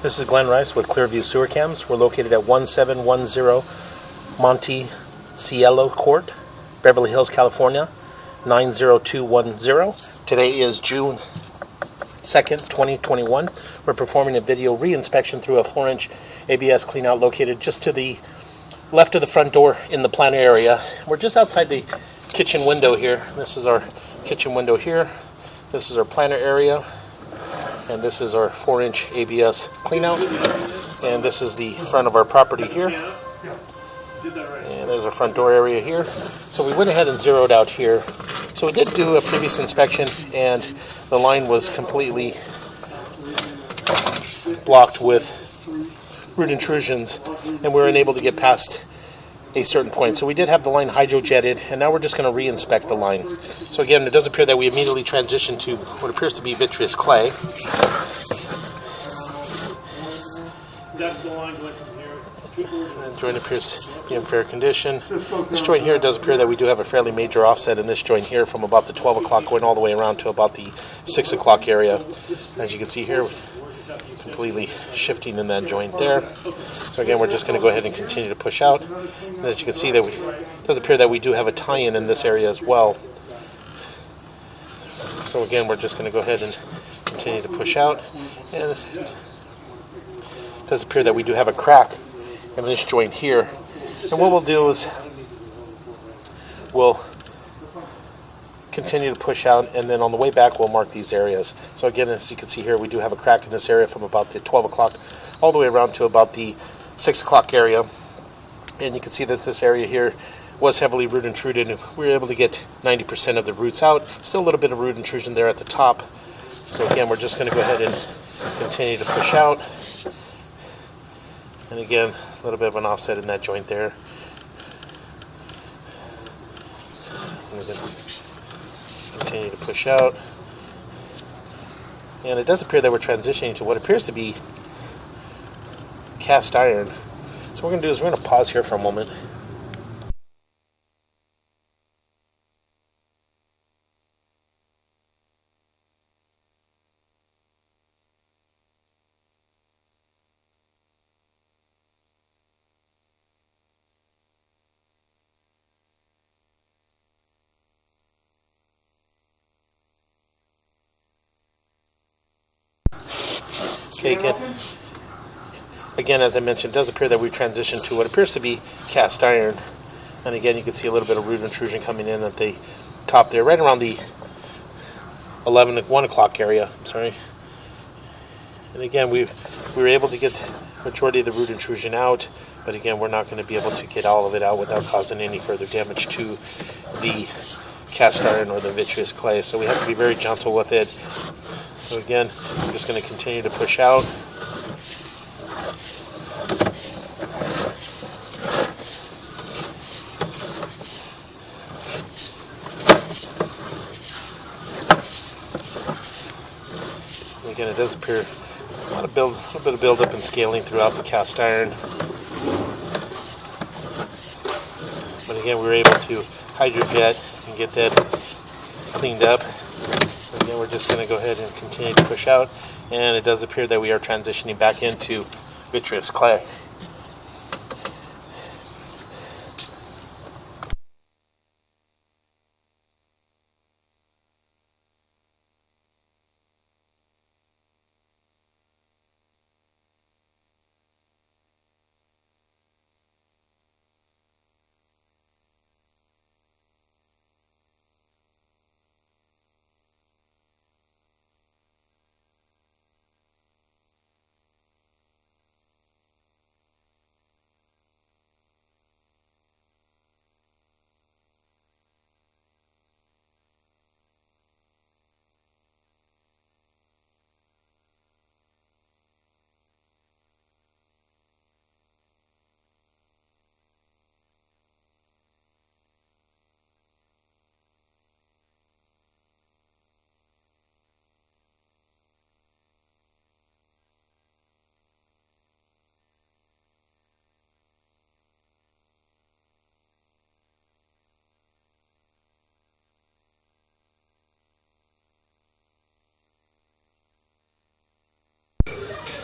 This is Glenn Rice with Clearview Sewer Cams. We're located at 1710 Monte, Cielo Court, Beverly Hills, California, 90210. Today is June 2nd, 2021. We're performing a video re-inspection through a 4-inch ABS cleanout located just to the left of the front door in the planter area. We're just outside the kitchen window here. This is our kitchen window here. This is our planter area. And this is our 4-inch ABS cleanout. And this is the front of our property here. And there's our front door area here. So we went ahead and zeroed out here. So we did do a previous inspection, and the line was completely blocked with root intrusions, and we were unable to get past a certain point. So we did have the line hydrojetted, and now we're just going to re-inspect the line. So again, it does appear that we immediately transitioned to what appears to be vitreous clay. That's the line going from here. And the joint appears to be in fair condition. This joint here, it does appear that we do have a fairly major offset in this joint here from about the 12 o'clock going all the way around to about the 6 o'clock area. As you can see here, completely shifting in that joint there. So again, we're just going to go ahead and continue to push out. And as you can see, that it does appear that we do have a tie-in in this area as well. So again, we're just going to go ahead and continue to push out. And it does appear that we do have a crack in this joint here. And what we'll do is we'll continue to push out, and then on the way back we'll mark these areas. So again, as you can see here, we do have a crack in this area from about the 12 o'clock all the way around to about the 6 o'clock area. And you can see that this area here was heavily root intruded, and we were able to get 90% of the roots out. Still a little bit of root intrusion there at the top. So again, we're just going to go ahead and continue to push out. And again, a little bit of an offset in that joint there. Continue to push out. And it does appear that we're transitioning to what appears to be cast iron. So what we're going to do is we're going to pause here for a moment. Okay, again, as I mentioned, it does appear that we've transitioned to what appears to be cast iron. And again, you can see a little bit of root intrusion coming in at the top there, right around the 1 o'clock area. I'm sorry. And again, we were able to get the majority of the root intrusion out, but again, we're not going to be able to get all of it out without causing any further damage to the cast iron or the vitreous clay. So we have to be very gentle with it. So again, I'm just going to continue to push out. And again, it does appear a little bit of buildup and scaling throughout the cast iron. But again, we were able to hydrojet and get that cleaned up. Again, we're just going to go ahead and continue to push out, and it does appear that we are transitioning back into vitreous clay.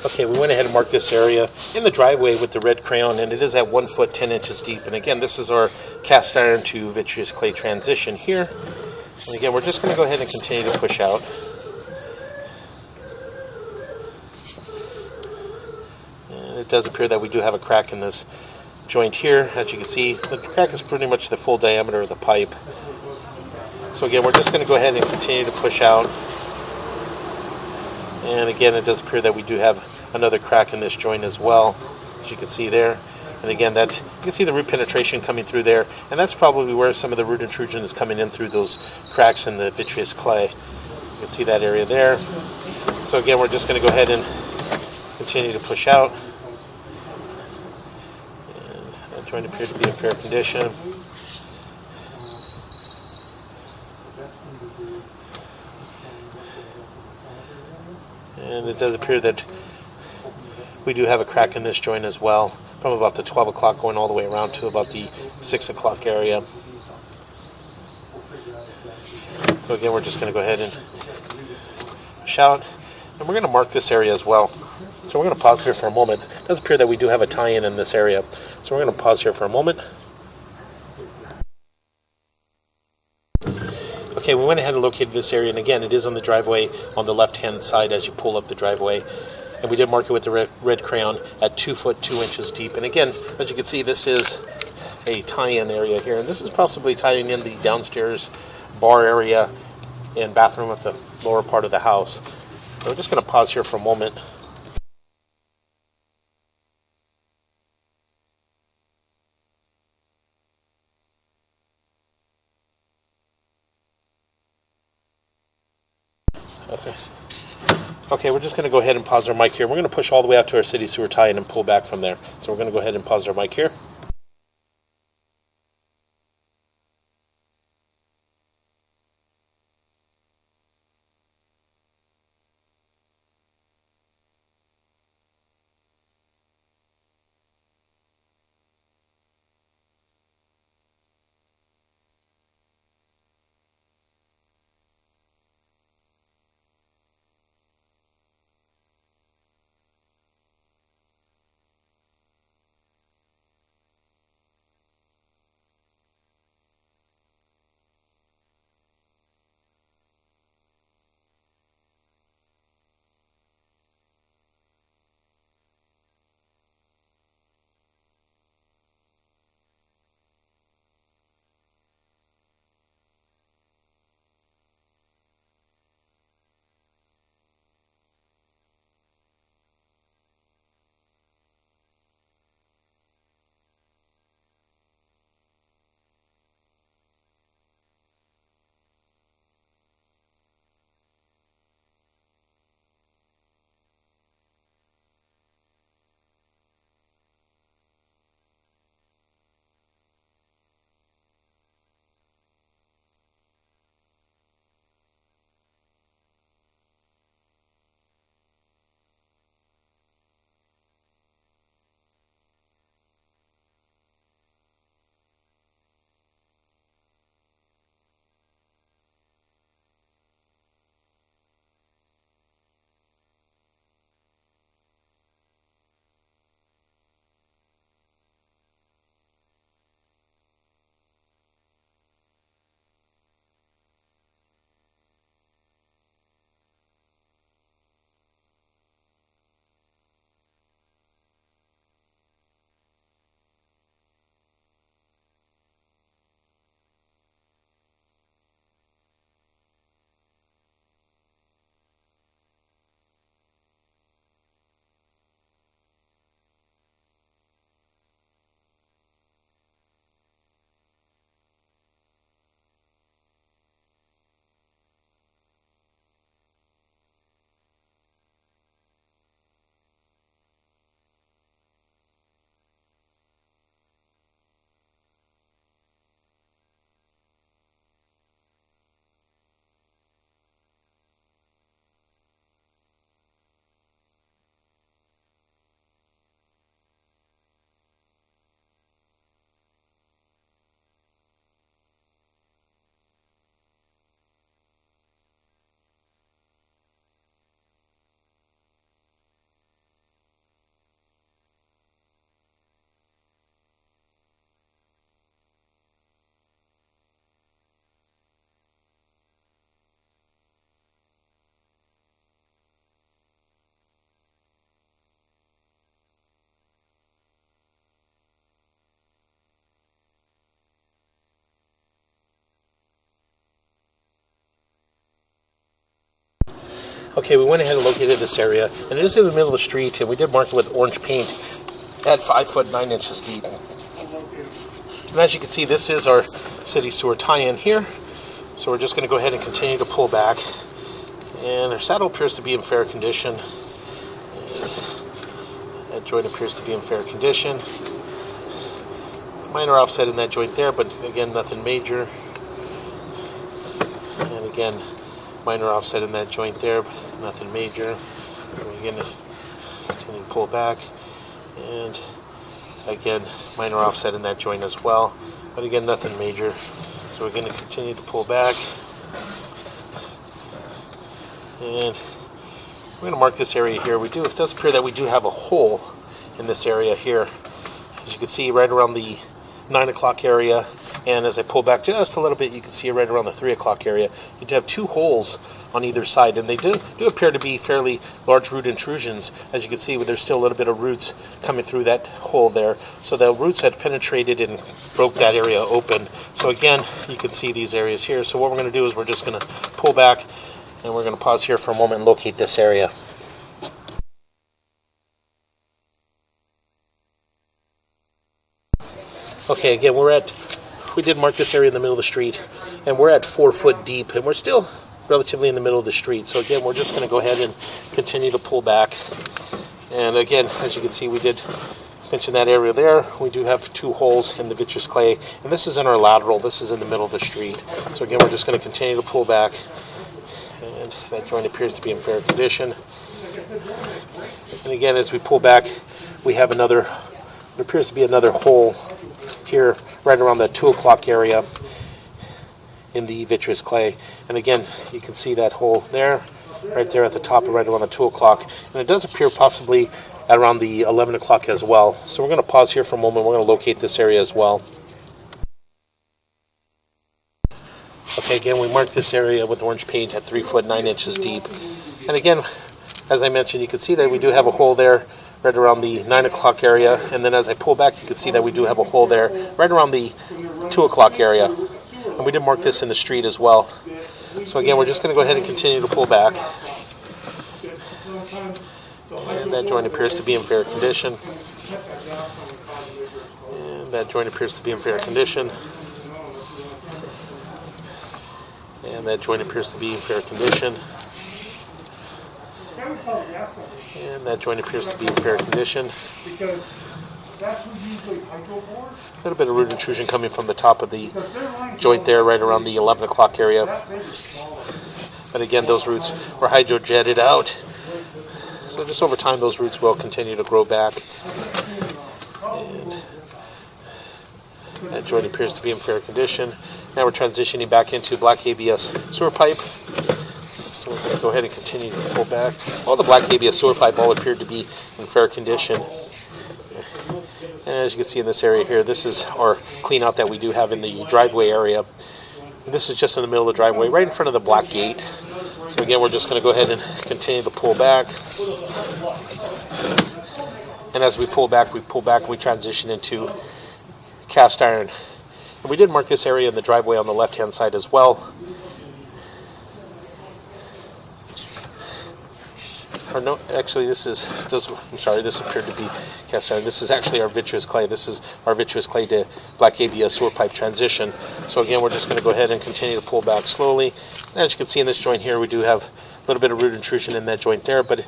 Okay, we went ahead and marked this area in the driveway with the red crayon, and it is at 1 foot 10 inches deep. And again, this is our cast iron to vitreous clay transition here. And again, we're just going to go ahead and continue to push out. And it does appear that we do have a crack in this joint here. As you can see, the crack is pretty much the full diameter of the pipe. So again, we're just going to go ahead and continue to push out. And again, it does appear that we do have another crack in this joint as well, as you can see there. And again, you can see the root penetration coming through there, and that's probably where some of the root intrusion is coming in through those cracks in the vitreous clay. You can see that area there. So again, we're just going to go ahead and continue to push out. And that joint appeared to be in fair condition. And it does appear that we do have a crack in this joint as well, from about the 12 o'clock going all the way around to about the 6 o'clock area. So again, we're just going to go ahead and push out, and we're going to mark this area as well. So we're going to pause here for a moment. It does appear that we do have a tie-in in this area. So we're going to pause here for a moment. Okay, we went ahead and located this area, and again, it is on the driveway on the left-hand side as you pull up the driveway. And we did mark it with the red crayon at 2 foot 2 inches deep. And again, as you can see, this is a tie-in area here, and this is possibly tying in the downstairs bar area and bathroom at the lower part of the house. So we're just going to pause here for a moment. Okay, we're just going to go ahead and pause our mic here. We're going to push all the way out to our city sewer tie-in and pull back from there. So we're going to go ahead and pause our mic here. Okay, we went ahead and located this area, and it is in the middle of the street, and we did mark it with orange paint at 5 foot 9 inches deep. And as you can see, this is our city sewer tie-in here. So we're just going to go ahead and continue to pull back. And our saddle appears to be in fair condition. And that joint appears to be in fair condition. Minor offset in that joint there, but again, nothing major. And again, minor offset in that joint there, but nothing major. We're going to continue to pull back. And again, minor offset in that joint as well, but again, nothing major. So we're going to continue to pull back. And we're going to mark this area here. It does appear that we do have a hole in this area here. As you can see, right around the 9 o'clock area, and as I pull back just a little bit, you can see right around the 3 o'clock area. You do have 2 holes on either side, and they do appear to be fairly large root intrusions. As you can see, there's still a little bit of roots coming through that hole there. So the roots had penetrated and broke that area open. So again, you can see these areas here. So what we're going to do is we're just going to pull back, and we're going to pause here for a moment and locate this area. Okay, again, we did mark this area in the middle of the street, and we're at 4 foot deep, and we're still relatively in the middle of the street. So again, we're just going to go ahead and continue to pull back. And again, as you can see, we did mention that area there. We do have 2 holes in the vitreous clay, and this is in our lateral. This is in the middle of the street. So again, we're just going to continue to pull back, and that joint appears to be in fair condition. And again, as we pull back, we have there appears to be another hole here right around the 2 o'clock area in the vitreous clay. And again, you can see that hole there, right there at the top, right around the 2 o'clock. And it does appear possibly at around the 11 o'clock as well. So we're going to pause here for a moment. We're going to locate this area as well. Okay, again, we marked this area with orange paint at 3 foot 9 inches deep. And again, as I mentioned, you can see that we do have a hole there right around the 9 o'clock area. And then as I pull back, you can see that we do have a hole there right around the 2 o'clock area. And we did mark this in the street as well. So again, we're just going to go ahead and continue to pull back. And that joint appears to be in fair condition. And that joint appears to be in fair condition. And that joint appears to be in fair condition. And that joint appears to be in fair condition. A little bit of root intrusion coming from the top of the joint there, right around the 11 o'clock area. But again, those roots were hydrojetted out. So just over time, those roots will continue to grow back. And that joint appears to be in fair condition. Now we're transitioning back into black ABS sewer pipe. So we're going to go ahead and continue to pull back. All the black ABS sewer pipe all appeared to be in fair condition. And as you can see in this area here, this is our clean out that we do have in the driveway area. And this is just in the middle of the driveway, right in front of the black gate. So again, we're just going to go ahead and continue to pull back. And as we pull back, and we transition into cast iron. And we did mark this area in the driveway on the left-hand side as well. Or no, actually, this appeared to be cast iron. This is actually our vitreous clay. This is our vitreous clay to black ABS sewer pipe transition. So again, we're just going to go ahead and continue to pull back slowly. And as you can see in this joint here, we do have a little bit of root intrusion in that joint there, but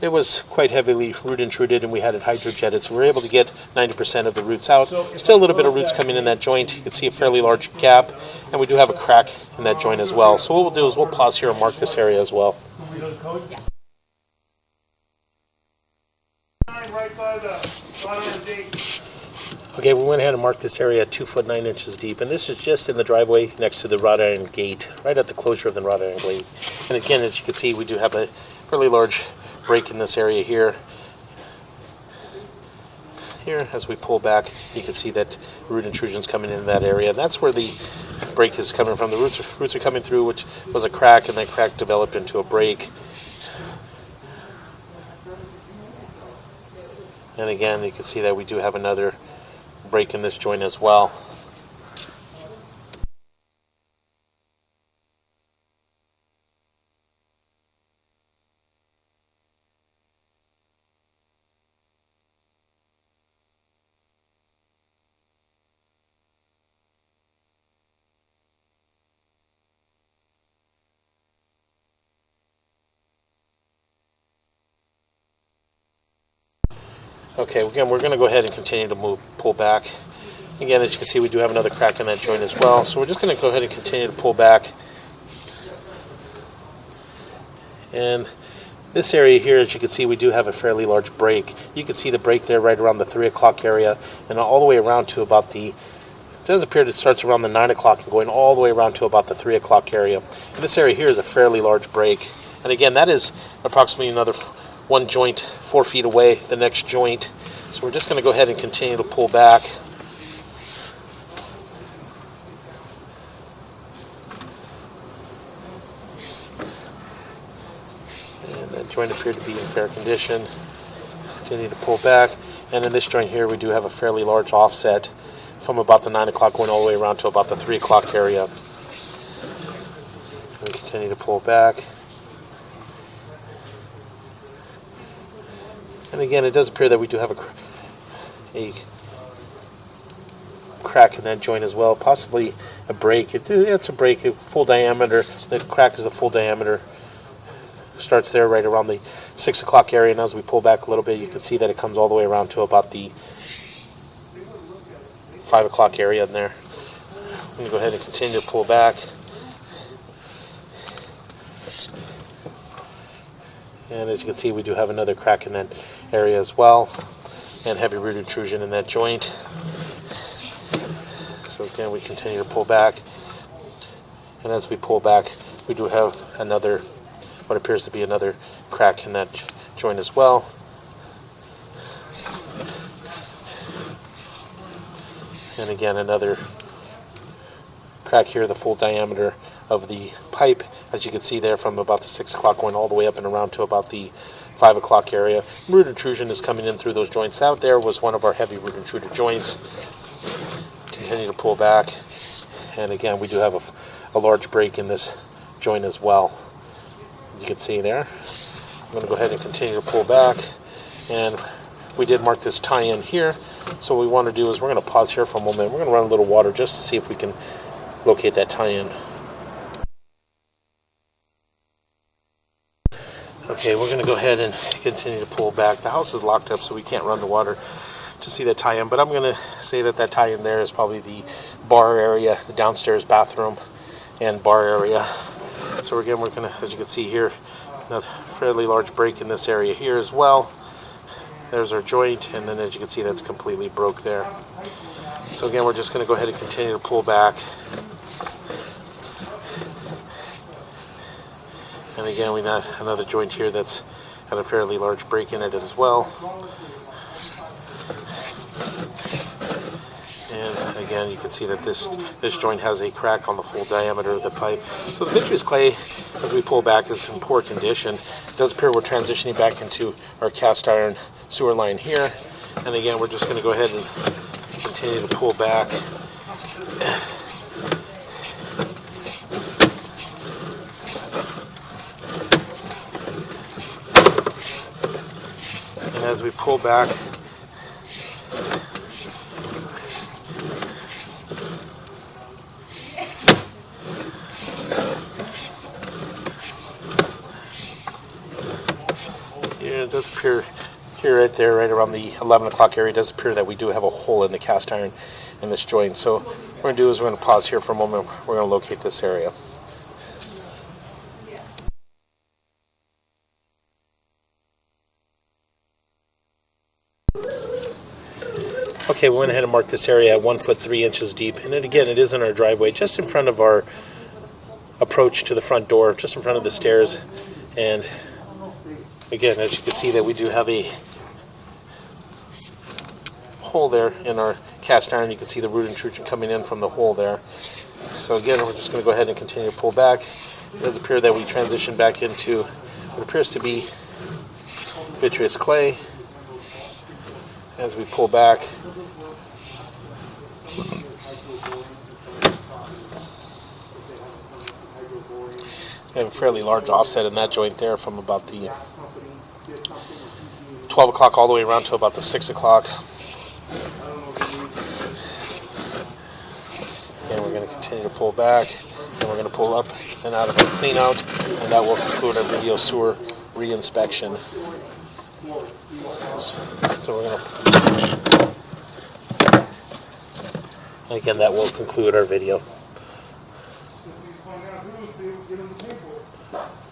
it was quite heavily root intruded, and we had it hydrojetted, so we were able to get 90% of the roots out. Still a little bit of roots coming in that joint. You can see a fairly large gap, and we do have a crack in that joint as well. So what we'll do is we'll pause here and mark this area as well. Okay, we went ahead and marked this area at 2 foot 9 inches deep, and this is just in the driveway next to the wrought iron gate, right at the closure of the wrought iron gate. And again, as you can see, we do have a fairly large break in this area here. Here, as we pull back, you can see that root intrusions coming in that area, and that's where the break is coming from. The roots are coming through, which was a crack, and that crack developed into a break. And again, you can see that we do have another break in this joint as well. Okay, again, we're going to go ahead and continue to pull back. Again, as you can see, we do have another crack in that joint as well. So we're just going to go ahead and continue to pull back. And this area here, as you can see, we do have a fairly large break. You can see the break there right around the 3 o'clock area and all the way around to about the, it does appear that it starts around the 9 o'clock and going all the way around to about the 3 o'clock area. And this area here is a fairly large break. And again, that is approximately another one joint 4 feet away, the next joint. So we're just going to go ahead and continue to pull back. And that joint appeared to be in fair condition. Continue to pull back. And in this joint here, we do have a fairly large offset from about the 9 o'clock going all the way around to about the 3 o'clock area. And continue to pull back. And again, it does appear that we do have a crack in that joint as well, possibly a break. It's a break, a full diameter. The crack is the full diameter. Starts there right around the 6 o'clock area, and as we pull back a little bit, you can see that it comes all the way around to about the 5 o'clock area in there. I'm going to go ahead and continue to pull back. And as you can see, we do have another crack in that area as well, and heavy root intrusion in that joint. So again, we continue to pull back, and as we pull back, we do have another, what appears to be another crack in that joint as well. And again, another crack here, the full diameter of the pipe, as you can see there, from about the 6 o'clock going all the way up and around to about the 5 o'clock area. Root intrusion is coming in through those joints. Out there was one of our heavy root intruder joints. Continue to pull back, and again, we do have a large break in this joint as well. You can see there. I'm going to go ahead and continue to pull back, and we did mark this tie-in here. So what we want to do is we're going to pause here for a moment. We're going to run a little water just to see if we can locate that tie-in. Okay, we're going to go ahead and continue to pull back. The house is locked up, so we can't run the water to see that tie-in, but I'm going to say that that tie-in there is probably the bar area, the downstairs bathroom and bar area. So again, we're going to, as you can see here, a fairly large break in this area here as well. There's our joint, and then as you can see, that's completely broke there. So again, we're just going to go ahead and continue to pull back. And again, we got another joint here that's got a fairly large break in it as well. And again, you can see that this joint has a crack on the full diameter of the pipe. So the vitreous clay, as we pull back, is in poor condition. It does appear we're transitioning back into our cast iron sewer line here. And again, we're just going to go ahead and continue to pull back. And as we pull back, it does appear here, right there, right around the 11 o'clock area, it does appear that we do have a hole in the cast iron in this joint. So what we're going to do is we're going to pause here for a moment. We're going to locate this area. Okay, we went ahead and marked this area at 1 foot 3 inches deep. And then again, it is in our driveway, just in front of our approach to the front door, just in front of the stairs. And again, as you can see, that we do have a hole there in our cast iron. You can see the root intrusion coming in from the hole there. So again, we're just going to go ahead and continue to pull back. It does appear that we transition back into what appears to be vitreous clay. As we pull back, we have a fairly large offset in that joint there from about the 12 o'clock all the way around to about the 6 o'clock. And we're going to continue to pull back, and we're going to pull up and out of our clean out, and that will conclude our video sewer re-inspection. forward. So we're gonna. Again, that will conclude our video. Find out who, see if we get them to pay for it.